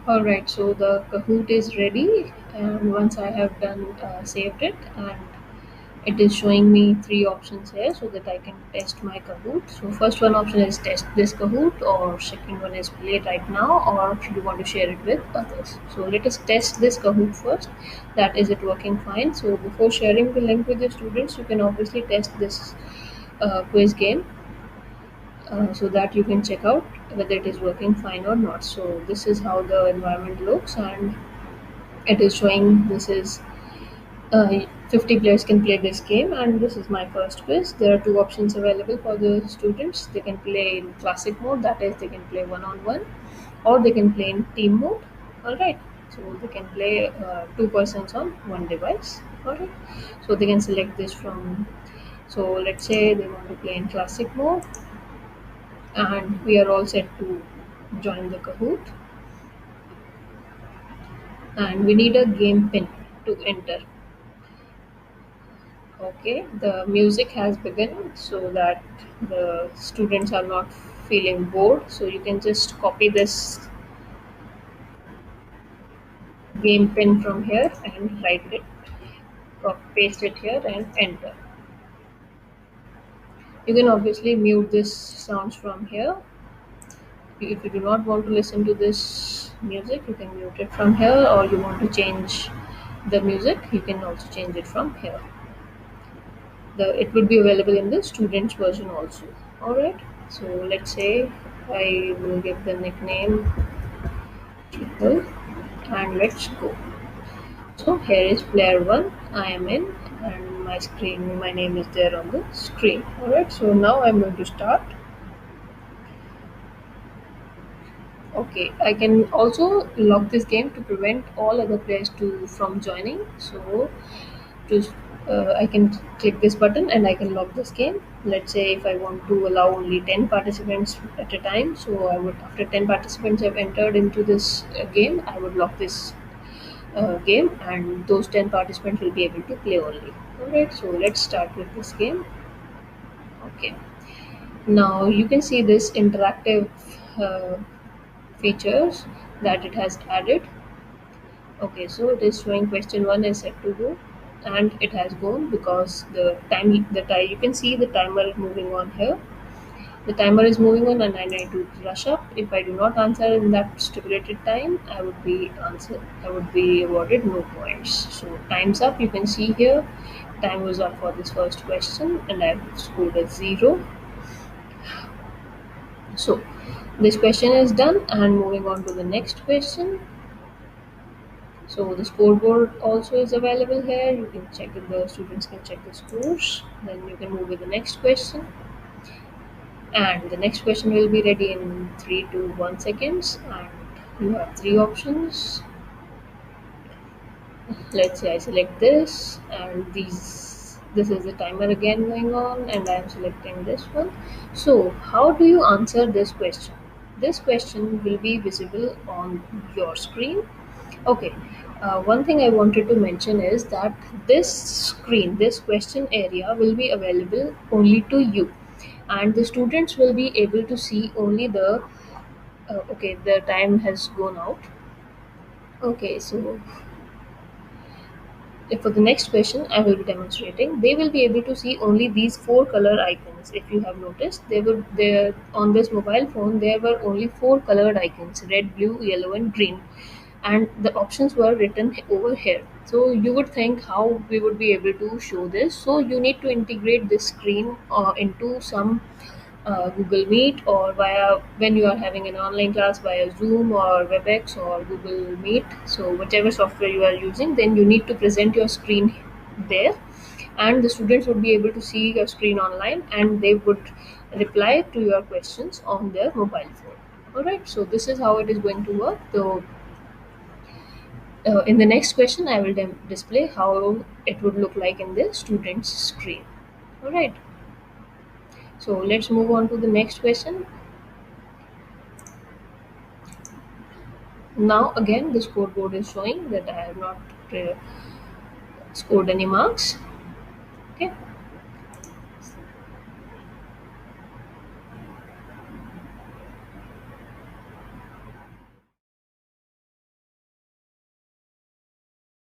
Alright, so the Kahoot is ready, and once I have done saved it, and it is showing me three options here so that I can test my Kahoot. So first one option is test this Kahoot, or second one is play right now, or should you want to share it with others. So let us test this Kahoot first. That is it working fine. So before sharing the link with your students, you can obviously test this quiz game so that you can check out whether it is working fine or not. So this is how the environment looks, and it is showing this is 50 players can play this game, and this is my first quiz. There are two options available for the students. They can play in classic mode, that is, they can play one-on-one, or they can play in team mode. All right, so they can play two persons on one device. All right, so they can select this from. So let's say they want to play in classic mode, and we are all set to join the Kahoot, and we need a game pin to enter. Okay, the music has begun so that the students are not feeling bored. So you can just copy this game pin from here and write it, paste it here and enter. You can obviously mute this sounds from here. If you do not want to listen to this music, you can mute it from here, or you want to change the music, you can also change it from here. It would be available in the students version also. All right, so let's say I will give the nickname Sheetal, and let's go. So here is player 1, I am in, and my name is there on the screen. All right, so now I'm going to start. Okay, I can also lock this game to prevent all other players to from joining. So to I can click this button and I can lock this game. Let's say if I want to allow only 10 participants at a time, so I would, after 10 participants have entered into this game, I would lock this game, and those 10 participants will be able to play only. Alright, so let's start with this game. Okay, now you can see this interactive uh, features that it has added. Okay, so it is showing question 1 is set to go, and it has gone because the time you can see the timer is moving on here. The timer is moving on, and I need to rush up. If I do not answer in that stipulated time, I would be awarded no points. So time's up. You can see here, time was up for this first question, and I've scored a 0. So this question is done, and moving on to the next question. So the scoreboard also is available here. You can check it, the students can check the scores. Then you can move with the next question. And the next question will be ready in 3 to 1 seconds, and you have three options. Let's say I select this, and this is the timer again going on, and I'm selecting this one. So how do you answer this question? This question will be visible on your screen. Okay, one thing I wanted to mention is that this screen, this question area, will be available only to you, and the students will be able to see only the okay, the time has gone out. Okay, so if for the next question I will be demonstrating, they will be able to see only these four color icons. If you have noticed, there on this mobile phone there were only four colored icons: red, blue, yellow, and green, and the options were written over here. So you would think how we would be able to show this. So you need to integrate this screen into some Google Meet, or via when you are having an online class via Zoom or WebEx or Google Meet. So whatever software you are using, then you need to present your screen there, and the students would be able to see your screen online, and they would reply to your questions on their mobile phone. All right, so this is how it is going to work. So in the next question, I will display how it would look like in the student's screen. All right, so let's move on to the next question. Now again, the scoreboard is showing that I have not uh, scored any marks. Okay,